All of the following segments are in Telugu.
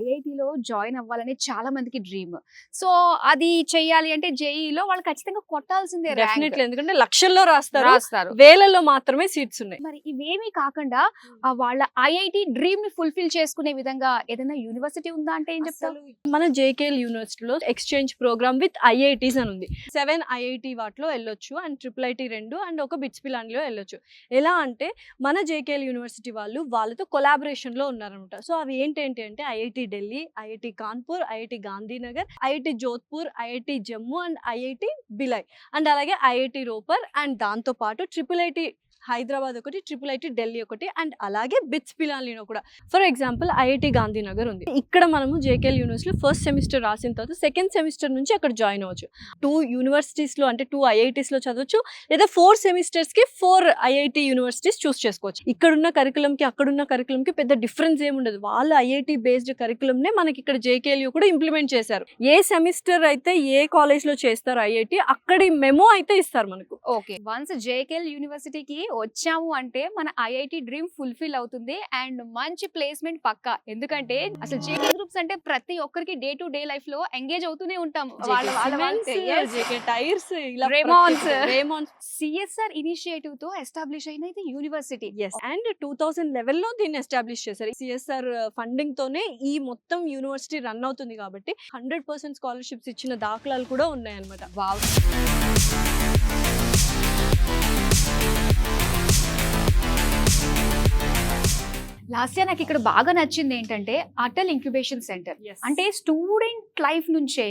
ఐఐటీలో జాయిన్ అవ్వాలని చాలా మందికి డ్రీమ్. సో, అది చెయ్యాలి అంటే జేఈఈలో వాళ్ళు ఖచ్చితంగా కొట్టాల్సిందే ర్యాంక్. డెఫినెట్లీ. ఎందుకంటే లక్షల్లో రాస్తారు, రాస్తారు. వేలల్లో మాత్రమే సీట్స్ ఉన్నాయి. మరి ఇవేమీ కాకుండా వాళ్ళ ఐఐటీ డ్రీమ్ ని ఫుల్ఫిల్ చేసుకునే విధంగా ఏదైనా యూనివర్సిటీ ఉందా అంటే ఏం చెప్తారు? మన జేకేఎల్ యూనివర్సిటీలో ఎక్స్చేంజ్ ప్రోగ్రామ్ విత్ ఐఐటీస్ అని ఉంది. 7 ఐఐటీ వాటిలో వెళ్ళొచ్చు అండ్ ట్రిపుల్ ఐటీ 2 అండ్ ఒక బిట్స్ పిలాన్లో వెళ్ళొచ్చు. ఎలా అంటే మన జేకేఎల్ యూనివర్సిటీ వాళ్ళతో కొలాబరేషన్ లో ఉన్నారనమాట. సో అవి ఏంటంటే అంటే IIT Delhi, IIT Kanpur, IIT Gandhinagar, IIT Jodhpur, IIT Jammu and IIT Bhilai and అలాగే ఐఐటి రోపర్ అండ్ దాంతో పాటు ట్రిపుల్ ఐటీ హైదరాబాద్ ఒకటి, ట్రిపుల్ ఐటీ ఢిల్లీ ఒకటి అండ్ అలాగే బిట్స్ పిలాన్లో కూడా. ఫర్ ఎగ్జాంపుల్ ఐఐటి గాంధీనగర్ ఉంది. ఇక్కడ మనము జేకేఎల్ యూనివర్సిటీలో ఫస్ట్ సెమిస్టర్ రాసిన తర్వాత సెకండ్ సెమిస్టర్ నుంచి అక్కడ జాయిన్ అవ్వచ్చు. 2 యూనివర్సిటీస్లో అంటే 2 ఐఐటీస్లో చదవచ్చు, లేదా 4 సెమిస్టర్స్కి 4 ఐఐటి యూనివర్సిటీస్ చూస్ చేసుకోవచ్చు. ఇక్కడున్న కరికులంకి అక్కడున్న కరికులంకి పెద్ద డిఫరెన్స్ ఏముండదు. వాళ్ళు ఐఐటి బేస్డ్ కరికులంనే మనకి ఇక్కడ జేకేఎల్ కూడా ఇంప్లిమెంట్ చేశారు. ఏ సెమిస్టర్ అయితే ఏ కాలేజ్లో చేస్తారు ఐఐటి, అక్కడి మెమో అయితే ఇస్తారు మనకు. ఓకే, వన్స్ జేకేఎల్ యూనివర్సిటీకి వచ్చాము అంటే మన ఐఐటి డ్రీమ్ ఫుల్ఫిల్ అవుతుంది అండ్ మంచి ప్లేస్మెంట్ పక్కా. ఎందుకంటే అసలు జేకే గ్రూప్స్ అంటే ప్రతి ఒక్కరికి డే టు డే లైఫ్ లో ఎంగేజ్ అవుతూనే ఉంటాం. సిఎస్ఆర్ ఇనిషియేటివ్ తో ఎస్టాబ్లిష్ అయిన ఇది యూనివర్సిటీ. అండ్ 2011 లో దీన్ని ఎస్టాబ్లిష్ చేశారు. సిఎస్ఆర్ ఫండింగ్ తోనే ఈ మొత్తం యూనివర్సిటీ రన్ అవుతుంది కాబట్టి 100% స్కాలర్షిప్స్ ఇచ్చిన దాఖలాలు కూడా ఉన్నాయన్నమాట. వావ్. లాస్యా, నాకు ఇక్కడ బాగా నచ్చింది ఏంటంటే అటల్ ఇంక్యుబేషన్ సెంటర్. అంటే స్టూడెంట్ లైఫ్ నుంచే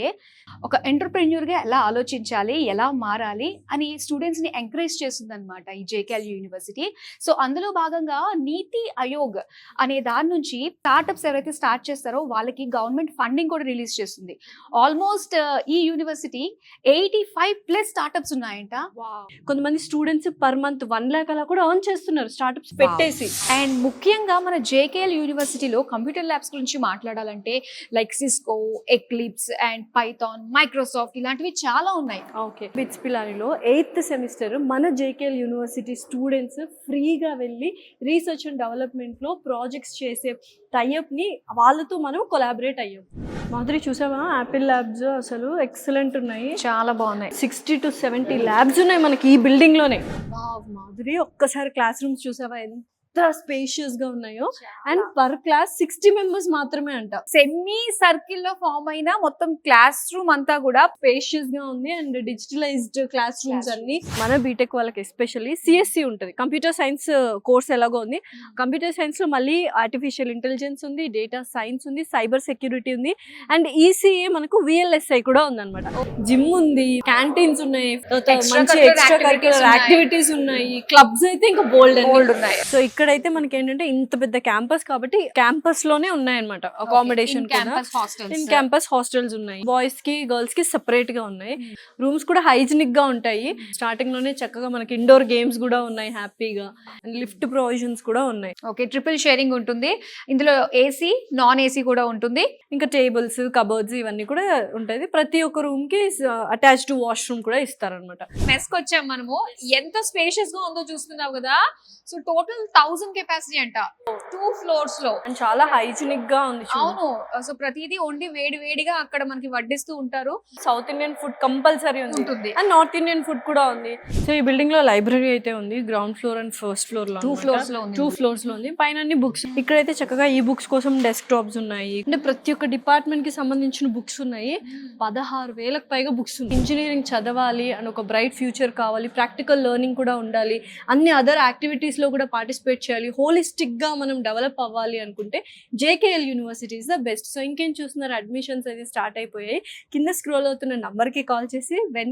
ఒక ఎంటర్ప్రెన్యూర్ గా ఎలా ఆలోచించాలి, ఎలా మారాలి అని స్టూడెంట్స్ ని ఎంకరేజ్ చేస్తుంది అనమాట ఈ జేకేఎల్ యూనివర్సిటీ. సో అందులో భాగంగా నీతి ఆయోగ్ అనే దాని నుంచి స్టార్ట్అప్స్ ఎవరైతే స్టార్ట్ చేస్తారో వాళ్ళకి గవర్నమెంట్ ఫండింగ్ కూడా రిలీజ్ చేస్తుంది. ఆల్మోస్ట్ ఈ యూనివర్సిటీ 85+ స్టార్ట్అప్స్ ఉన్నాయంట. కొంతమంది స్టూడెంట్స్ పర్ మంత్ 1 lakh అలా కూడా ఎర్న్ చేస్తున్నారు స్టార్ట్అప్స్ పెట్టేసి. అండ్ ముఖ్యంగా మన జేకేఎల్ యూనివర్సిటీలో కంప్యూటర్ ల్యాబ్స్ గురించి మాట్లాడాలంటే like Cisco, eclipse and Python, Microsoft ఇలాంటివి చాలా ఉన్నాయి. ఓకే, బిట్స్ పిలానిలో 8th సెమిస్టర్ మన జేకేఎల్ యూనివర్సిటీ స్టూడెంట్స్ ఫ్రీగా వెళ్ళి రీసెర్చ్ అండ్ డెవలప్మెంట్ లో ప్రాజెక్ట్స్ చేసే టైఅప్ ని వాళ్ళతో మనం కొలాబరేట్ అయ్యాం. మాధురి చూసావా, యాపిల్ ల్యాబ్స్ అసలు ఎక్సలెంట్ ఉన్నాయి, చాలా బాగున్నాయి. 60 to 70 ల్యాబ్స్ ఉన్నాయి మనకి ఈ బిల్డింగ్ లోనే. మాధురి ఒక్కసారి క్లాస్ రూమ్స్ చూసావా ఎంత స్పేషియస్ గా ఉన్నాయో. అండ్ పర్ క్లాస్ 60 members మాత్రమే అంట. సెమీ సర్కిల్ లో ఫామ్ అయిన మొత్తం క్లాస్ రూమ్ అంతా కూడా స్పేషియస్ గా ఉంది అండ్ డిజిటలైజ్డ్ క్లాస్ రూమ్స్ అన్ని. మన బీటెక్ వాళ్ళకి ఎస్పెషల్లీ సిఎస్సి ఉంటుంది, కంప్యూటర్ సైన్స్ కోర్స్ ఎలాగో ఉంది. కంప్యూటర్ సైన్స్ లో మళ్ళీ ఆర్టిఫిషియల్ ఇంటెలిజెన్స్ ఉంది, డేటా సైన్స్ ఉంది, సైబర్ సెక్యూరిటీ ఉంది అండ్ ఈసీఏ మనకు విఎల్ఎస్ఐ కూడా ఉంది అనమాట. జిమ్ ఉంది, క్యాంటీన్స్ ఉన్నాయి, మంచి ఎక్స్ట్రా కరిక్యులర్ యాక్టివిటీస్ ఉన్నాయి, క్లబ్స్ అయితే ఇంకా బోల్డ్ ఉన్నాయి. సో ఇక్కడైతే మనకి ఏంటంటే ఇంత పెద్ద క్యాంపస్ కాబట్టి క్యాంపస్ లోనే ఉన్నాయన్నమాట అకామిడేషన్. ఇన్ క్యాంపస్ హాస్టల్స్ ఉన్నాయి, బాయ్స్ కి గర్ల్స్ కి సెపరేట్ గా ఉన్నాయి. రూమ్స్ కూడా హైజీనిక్ గా ఉంటాయి. స్టార్టింగ్ లోనే చక్కగా మనకి ఇండోర్ గేమ్స్ కూడా ఉన్నాయి హ్యాపీగా, అండ్ లిఫ్ట్ ప్రొవిజన్స్ కూడా ఉన్నాయి. ఓకే, ట్రిపుల్ షేరింగ్ ఉంటుంది ఇందులో, ఏసీ నాన్ ఏసీ కూడా ఉంటుంది. ఇంకా టేబుల్స్, కబోర్డ్స్ ఇవన్నీ కూడా ఉంటుంది. ప్రతి ఒక్క రూమ్ కి అటాచ్డ్ వాష్రూమ్ కూడా ఇస్తారనమాట. మెస్ కి వచ్చాం మనము, ఎంత స్పేషియస్ గా ఉందో చూస్తున్నావు కదా. సో టోటల్ 1000 కెపాసిటీ అంట 2 floors లో, అండ్ చాలా హైజీనిక్ గా ఉంది. అవును, సో ప్రతిదీ వండి వేడి వేడిగా అక్కడ మనకి వడ్డిస్తూ ఉంటారు. సౌత్ ఇండియన్ ఫుడ్ కంపల్సరీ ఉంటుంది అండ్ నార్త్ ఇండియన్ ఫుడ్ కూడా ఉంది. సో ఈ బిల్డింగ్ లో లైబ్రరీ అయితే ఉంది, ground floor and first floor లో. 2 floors లో ఉంది. పైన అన్ని బుక్స్. ఇక్కడైతే చక్కగా ఈ బుక్స్ కోసం డెస్క్ టాప్స్ ఉన్నాయి. అంటే ప్రతి ఒక్క డిపార్ట్మెంట్ కి సంబంధించిన బుక్స్ ఉన్నాయి. 16,000కు పైగా బుక్స్ ఉన్నాయి. ఇంజనీరింగ్ చదవాలి అండ్ ఒక బ్రైట్ ఫ్యూచర్ కావాలి, ప్రాక్టికల్ లెర్నింగ్ కూడా ఉండాలి, అన్ని అదర్ యాక్టివిటీస్ లో కూడా పార్టిసిపేట్ చేయాలి, హోలిస్టిక్ గా మనం డెవలప్ అవ్వాలి అనుకుంటే JKL university is the best. So ఇంకేం చూస్తున్నారు, అడ్మిషన్స్ అయితే స్టార్ట్ అయిపోయాయి. కింద స్క్రోల్ అవుతున్న నంబర్ కి కాల్ చేసి